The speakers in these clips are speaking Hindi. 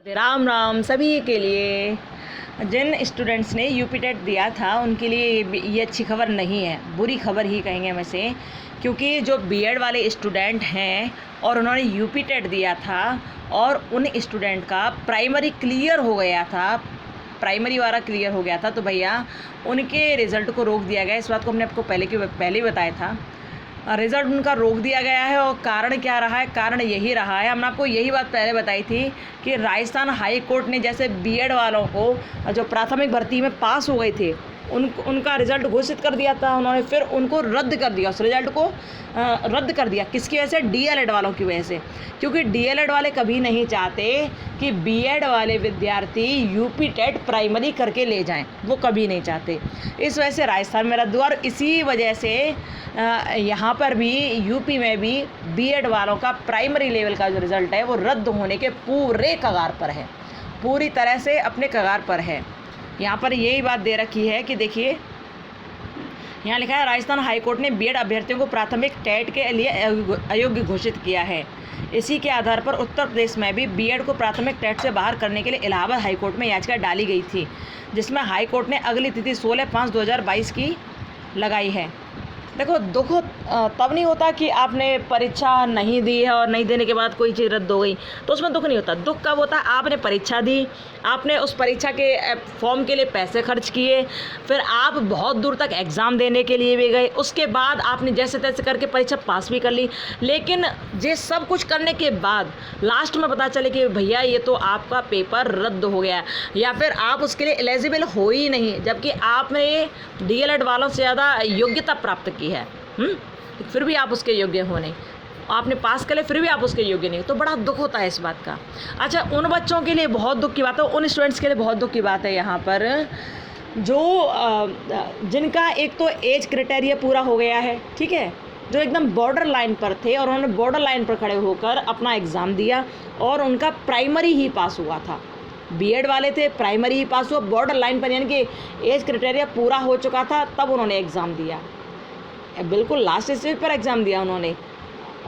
राम राम सभी के लिए। जिन स्टूडेंट्स ने यूपी टेट दिया था उनके लिए ये अच्छी खबर नहीं है, बुरी खबर ही कहेंगे हम इसे। क्योंकि जो बीएड वाले स्टूडेंट हैं और उन्होंने यूपी टेट दिया था और उन स्टूडेंट का प्राइमरी क्लियर हो गया था, प्राइमरी वाला क्लियर हो गया था, तो भैया उनके रिज़ल्ट को रोक दिया गया। इस बात को हमने आपको पहले ही बताया था। रिज़ल्ट उनका रोक दिया गया है और कारण क्या रहा है? कारण यही रहा है, हमने आपको यही बात पहले बताई थी कि राजस्थान हाई कोर्ट ने जैसे बीएड वालों को जो प्राथमिक भर्ती में पास हो गए थे उनका रिज़ल्ट घोषित कर दिया था उन्होंने, फिर उनको रद्द कर दिया, उस रिज़ल्ट को रद्द कर दिया। किसकी वजह से? डीएलएड वालों की वजह से। क्योंकि डीएलएड वाले कभी नहीं चाहते कि बीएड वाले विद्यार्थी यूपी टेट प्राइमरी करके ले जाएं, वो कभी नहीं चाहते। इस वजह से राजस्थान में रद्द हुआ और इसी वजह से यहाँ पर भी यूपी में भी बीएड वालों का प्राइमरी लेवल का जो रिज़ल्ट है वो रद्द होने के पूरे कगार पर है, पूरी तरह से अपने कगार पर है। यहाँ पर यही बात दे रखी है कि देखिए, यहाँ लिखा है राजस्थान हाईकोर्ट ने बीएड अभ्यर्थियों को प्राथमिक टेट के लिए अयोग्य घोषित किया है। इसी के आधार पर उत्तर प्रदेश में भी बीएड को प्राथमिक टेट से बाहर करने के लिए इलाहाबाद हाईकोर्ट में याचिका डाली गई थी, जिसमें हाईकोर्ट ने अगली तिथि 16/5/2022 की लगाई है। देखो, दुख तब नहीं होता कि आपने परीक्षा नहीं दी है और नहीं देने के बाद कोई चीज़ रद्द हो गई, तो उसमें दुख नहीं होता। दुख कब होता है? आपने परीक्षा दी, आपने उस परीक्षा के फॉर्म के लिए पैसे खर्च किए, फिर आप बहुत दूर तक एग्ज़ाम देने के लिए भी गए, उसके बाद आपने जैसे तैसे करके परीक्षा पास भी कर ली, लेकिन ये सब कुछ करने के बाद लास्ट में पता चले कि भैया ये तो आपका पेपर रद्द हो गया, या फिर आप उसके लिए एलिजिबल हो ही नहीं, जबकि आपने डीएलएड वालों से ज़्यादा योग्यता प्राप्त की है, फिर भी आप उसके योग्य हो नहीं, आपने पास कर ले फिर भी आप उसके योग्य नहीं, तो बड़ा दुख होता है इस बात का। अच्छा, उन बच्चों के लिए बहुत दुख की बात है, उन स्टूडेंट्स के लिए बहुत दुख की बात है यहाँ पर जो जिनका एक तो एज क्राइटेरिया पूरा हो गया है, ठीक है, जो एकदम बॉर्डर लाइन पर थे और उन्होंने बॉर्डर लाइन पर खड़े होकर अपना एग्ज़ाम दिया और उनका प्राइमरी ही पास हुआ था। बीएड वाले थे, प्राइमरी ही पास हुआ, बॉर्डर लाइन पर, यानी कि एज क्राइटेरिया पूरा हो चुका था तब उन्होंने एग्ज़ाम दिया, बिल्कुल लास्ट स्टेज पर एग्ज़ाम दिया उन्होंने।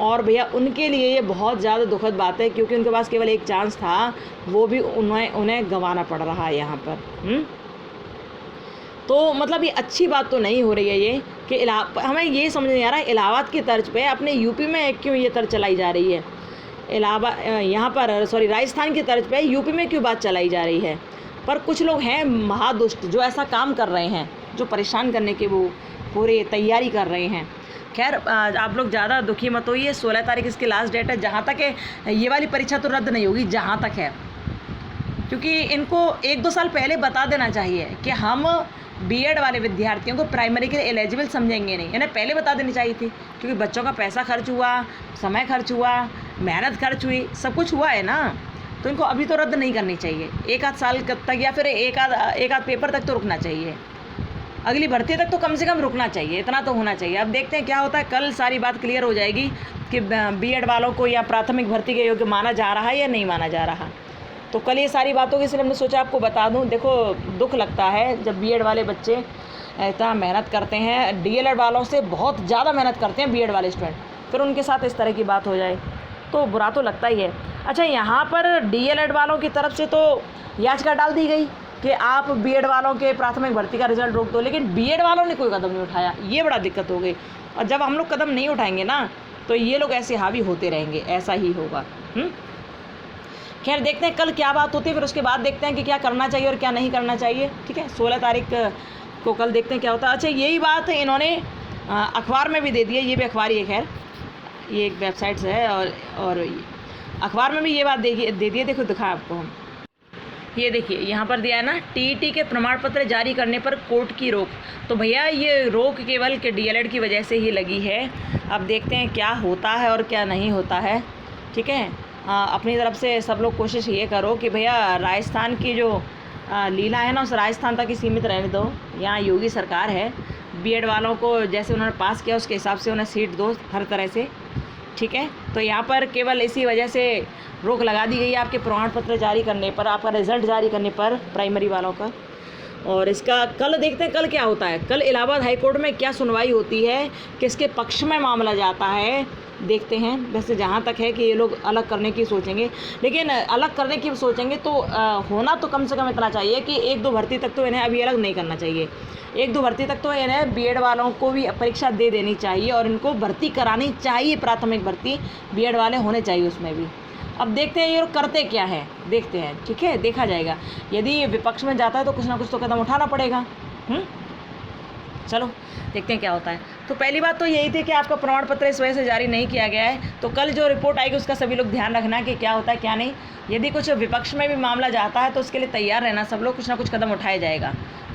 और भैया उनके लिए ये बहुत ज़्यादा दुखद बात है, क्योंकि उनके पास केवल एक चांस था, वो भी उन्हें गंवाना पड़ रहा है यहाँ पर। तो मतलब ये अच्छी बात तो नहीं हो रही है ये कि हमें ये समझ नहीं आ रहा है इलाहाबाद की तर्ज पे अपने यूपी में क्यों ये तर्ज चलाई जा रही है, इलाहाबाद यहाँ पर राजस्थान की तर्ज पे यूपी में क्यों बात चलाई जा रही है। पर कुछ लोग हैं महादुष्ट जो ऐसा काम कर रहे हैं, जो परेशान करने के वो पूरी तैयारी कर रहे हैं। खैर, आप लोग ज़्यादा दुखी मत होइए, 16 तारीख इसकी लास्ट डेट है। जहाँ तक है ये वाली परीक्षा तो रद्द नहीं होगी जहाँ तक है, क्योंकि इनको 1-2 साल पहले बता देना चाहिए कि हम बीएड वाले विद्यार्थियों को प्राइमरी के लिए एलिजिबल समझेंगे नहीं, इन्हें पहले बता देनी चाहिए थी। क्योंकि बच्चों का पैसा खर्च हुआ, समय खर्च हुआ, मेहनत खर्च हुई, सब कुछ हुआ है ना, तो इनको अभी तो रद्द नहीं करनी चाहिए। 1-8 साल तक या फिर एक आध पेपर तक तो रुकना चाहिए, अगली भर्ती तक तो कम से कम रुकना चाहिए, इतना तो होना चाहिए। अब देखते हैं क्या होता है, कल सारी बात क्लियर हो जाएगी कि बीएड वालों को या प्राथमिक भर्ती के योग्य माना जा रहा है या नहीं माना जा रहा। तो कल ये सारी बातों की, इसलिए हमने सोचा आपको बता दूं। देखो, दुख लगता है जब बीएड वाले बच्चे इतना मेहनत करते हैं, डीएलएड वालों से बहुत ज़्यादा मेहनत करते हैं बीएड वाले स्टूडेंट, फिर उनके साथ इस तरह की बात हो जाए तो बुरा तो लगता ही है। अच्छा, यहाँ पर डीएलएड वालों की तरफ से तो याचिका डाल दी गई कि आप बीएड वालों के प्राथमिक भर्ती का रिजल्ट रोक दो, लेकिन बीएड वालों ने कोई कदम नहीं उठाया, ये बड़ा दिक्कत हो गई। और जब हम लोग कदम नहीं उठाएंगे ना, तो ये लोग ऐसे हावी होते रहेंगे, ऐसा ही होगा। खैर, देखते हैं कल क्या बात होती है, फिर उसके बाद देखते हैं कि क्या करना चाहिए और क्या नहीं करना चाहिए। ठीक है, 16 तारीख को कल देखते हैं क्या होता है। अच्छा, यही बात इन्होंने अखबार में भी दे दी है, ये भी अखबार ही है, खैर ये एक वेबसाइट से है और अखबार में भी ये बात दे दी है। देखो, दिखा आपको हम, ये देखिए यहाँ पर दिया है ना, टीईटी के प्रमाण पत्र जारी करने पर कोर्ट की रोक। तो भैया ये रोक केवल के डीएलएड की वजह से ही लगी है। अब देखते हैं क्या होता है और क्या नहीं होता है। ठीक है, अपनी तरफ से सब लोग कोशिश ये करो कि भैया राजस्थान की जो लीला है ना, उस राजस्थान तक ही सीमित रहने दो। यहाँ योगी सरकार है, बीएड वालों को जैसे उन्होंने पास किया उसके हिसाब से उन्हें सीट दो हर तरह से। ठीक है, तो यहाँ पर केवल इसी वजह से रोक लगा दी गई है आपके प्रमाण पत्र जारी करने पर, आपका रिज़ल्ट जारी करने पर प्राइमरी वालों का। और इसका कल देखते हैं कल क्या होता है। कल इलाहाबाद हाई कोर्ट में क्या सुनवाई होती है, किसके पक्ष में मामला जाता है, देखते हैं। वैसे जहाँ तक है कि ये लोग अलग करने की सोचेंगे, लेकिन अलग करने की सोचेंगे तो होना तो कम से कम इतना चाहिए कि 1-2 भर्ती तक तो इन्हें अभी अलग नहीं करना चाहिए। 1-2 भर्ती तक तो इन्हें बीएड वालों को भी परीक्षा दे देनी चाहिए और इनको भर्ती करानी चाहिए, प्राथमिक भर्ती बीएड वाले होने चाहिए उसमें भी। अब देखते हैं ये लोग करते क्या है, देखते हैं, ठीक है, देखा जाएगा। यदि ये विपक्ष में जाता है तो कुछ ना कुछ तो कदम उठाना पड़ेगा। चलो देखते हैं क्या होता है। तो पहली बात तो यही थी कि आपका प्रमाण पत्र इस वजह से जारी नहीं किया गया है, तो कल जो रिपोर्ट आएगी उसका सभी लोग ध्यान रखना कि क्या होता है क्या नहीं। यदि कुछ विपक्ष में भी मामला जाता है तो उसके लिए तैयार रहना सब लोग, कुछ ना कुछ कदम उठाया जाएगा।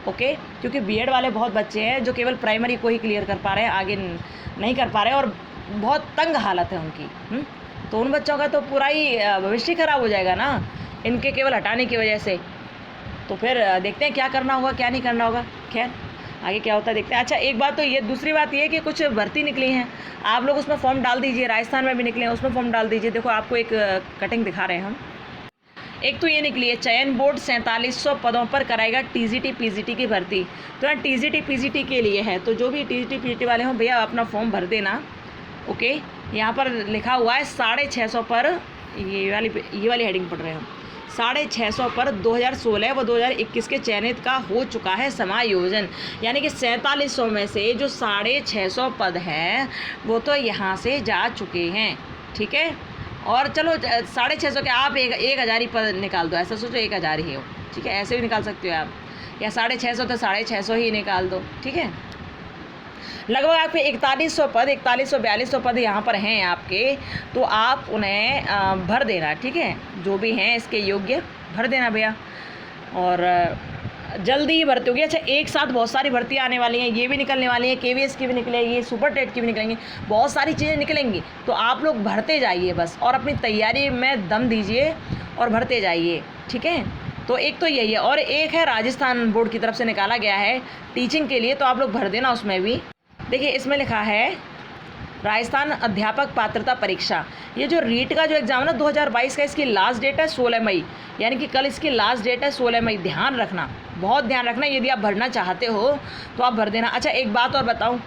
ओके, क्योंकि बीएड वाले बहुत बच्चे हैं जो केवल प्राइमरी को ही क्लियर कर पा रहे हैं, आगे नहीं कर पा रहे हैं और बहुत तंग हालत है उनकी। तो उन बच्चों का तो पूरा ही भविष्य खराब हो जाएगा ना इनके केवल हटाने की वजह से। तो फिर देखते हैं क्या करना होगा क्या नहीं करना होगा। खैर आगे क्या होता है देखते हैं। अच्छा, एक बात तो ये, दूसरी बात ये कि कुछ भर्ती निकली हैं, आप लोग उसमें फॉर्म डाल दीजिए। राजस्थान में भी निकले हैं, उसमें फॉर्म डाल दीजिए। देखो आपको एक कटिंग दिखा रहे हैं हम। एक तो ये निकली है, चयन बोर्ड 4700 पदों पर कराएगा टीजीटी पीजीटी की भर्ती। तो यहाँ टीजीटी पीजीटी के लिए है, तो जो भी टीजीटी पीजीटी वाले हों भैया अपना फॉर्म भर देना। ओके, यहाँ पर लिखा हुआ है 650 पर, ये वाली हेडिंग पढ़ रहे हैं हम। 650 पर 2016 व 2021 के चयनित का हो चुका है समायोजन। यानी कि 4700 में से जो 650 पद हैं वो तो यहाँ से जा चुके हैं, ठीक है। और चलो 650 के आप 1000 ही पद निकाल दो, ऐसा सोचो 1000 ही हो, ठीक है, ऐसे भी निकाल सकते हो आप, या 650 तो 650 ही निकाल दो, ठीक है। लगभग आपके 4100 पद यहाँ पर हैं आपके, तो आप उन्हें भर देना, ठीक है, जो भी हैं इसके योग्य भर देना भैया। और जल्दी ही भर्ती होगी। अच्छा, एक साथ बहुत सारी भर्तियाँ आने वाली हैं, ये भी निकलने वाली हैं, केवीएस की भी निकलेगी, सुपर टेट की भी निकलेंगी, बहुत सारी चीज़ें निकलेंगी। तो आप लोग भरते जाइए बस, और अपनी तैयारी में दम दीजिए और भरते जाइए, ठीक है। तो एक तो यही है, और एक है राजस्थान बोर्ड की तरफ से निकाला गया है टीचिंग के लिए, तो आप लोग भर देना उसमें भी। देखिए इसमें लिखा है राजस्थान अध्यापक पात्रता परीक्षा। ये जो रीट का जो एग्ज़ाम है ना 2022 का, इसकी लास्ट डेट है 16 मई, यानी कि कल इसकी लास्ट डेट है 16 मई। ध्यान रखना, बहुत ध्यान रखना, यदि आप भरना चाहते हो तो आप भर देना। अच्छा, एक बात और बताऊं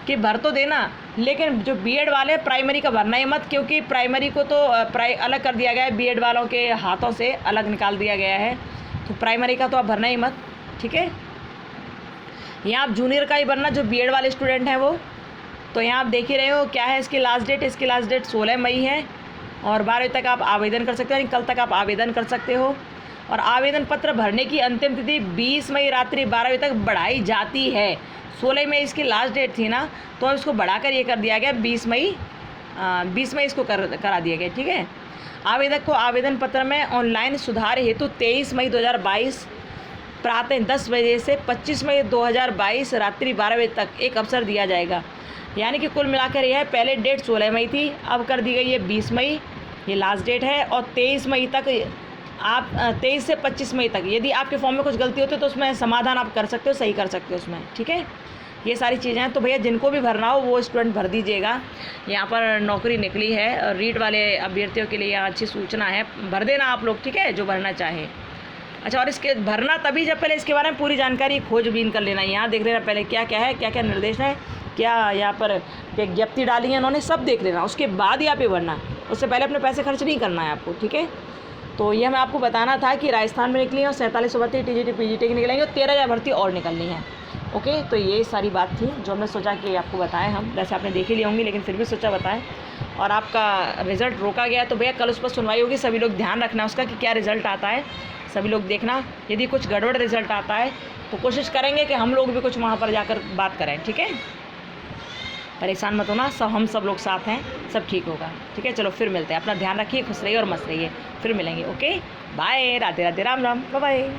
कि भर तो देना, लेकिन जो बीएड वाले प्राइमरी का भरना ही मत, क्योंकि प्राइमरी को तो अलग कर दिया गया है, बीएड वालों के हाथों से अलग निकाल दिया गया है, तो प्राइमरी का तो आप भरना ही मत, ठीक है। यहाँ आप जूनियर का ही भरना, जो बीएड वाले स्टूडेंट हैं वो। तो यहाँ आप देख ही रहे हो क्या है इसकी लास्ट डेट, इसकी लास्ट डेट 16 मई है, और 12 तक आप आवेदन कर सकते हो, यानी कल तक आप आवेदन कर सकते हो। और आवेदन पत्र भरने की अंतिम तिथि 20 मई रात्रि 12 बजे तक बढ़ाई जाती है। 16 मई इसकी लास्ट डेट थी ना, तो इसको बढ़ाकर ये कर दिया गया 20 मई इसको करा दिया गया, ठीक है। आवेदक को आवेदन पत्र में ऑनलाइन सुधार हेतु 23 मई 2022 प्रातः 10 बजे से 25 मई 2022 रात्रि 12 बजे तक एक अवसर दिया जाएगा। यानी कि कुल मिलाकर यह है, पहले डेट 16 मई थी, अब कर दी गई है 20 मई, ये लास्ट डेट है। और 23 मई तक आप 23 से 25 मई तक यदि आपके फॉर्म में कुछ गलती होती है तो उसमें समाधान आप कर सकते हो, सही कर सकते हो उसमें, ठीक है। ये सारी चीज़ें हैं, तो भैया जिनको भी भरना हो वो स्टूडेंट भर दीजिएगा। यहाँ पर नौकरी निकली है और रीट वाले अभ्यर्थियों के लिए यहाँ अच्छी सूचना है, भर देना आप लोग, ठीक है, जो भरना चाहे। अच्छा, और इसके भरना तभी जब पहले इसके बारे में पूरी जानकारी खोजबीन कर लेना। यहाँ देख लेना पहले क्या क्या है, क्या क्या निर्देश है, क्या यहाँ पर विज्ञप्ति डाली है उन्होंने, सब देख लेना, उसके बाद ही आप ये भरना। उससे पहले अपने पैसे खर्च नहीं करना है आपको, ठीक है। तो ये हमें आपको बताना था कि राजस्थान में निकली है और 4700 भर्ती टीजीटी पीजीटी की निकलेंगे और 13000 भर्ती और निकलनी है। ओके, तो ये सारी बात थी जो हमने सोचा कि आपको बताएं हम। वैसे आपने देख ही लिया होंगी, लेकिन फिर भी सोचा बताएं। और आपका रिज़ल्ट रोका गया तो भैया कल उस पर सुनवाई होगी, सभी लोग ध्यान रखना उसका कि क्या रिज़ल्ट आता है, सभी लोग देखना। यदि कुछ गड़बड़ रिज़ल्ट आता है तो कोशिश करेंगे कि हम लोग भी कुछ वहाँ पर जाकर बात करें, ठीक है। परेशान मत होना, हम सब लोग साथ हैं, सब ठीक होगा, ठीक है। चलो फिर मिलते हैं, अपना ध्यान रखिए, खुश रहिए और मस्त रहिए, फिर मिलेंगे। Okay, bye, Radhe Radhe, Ram Ram, bye bye.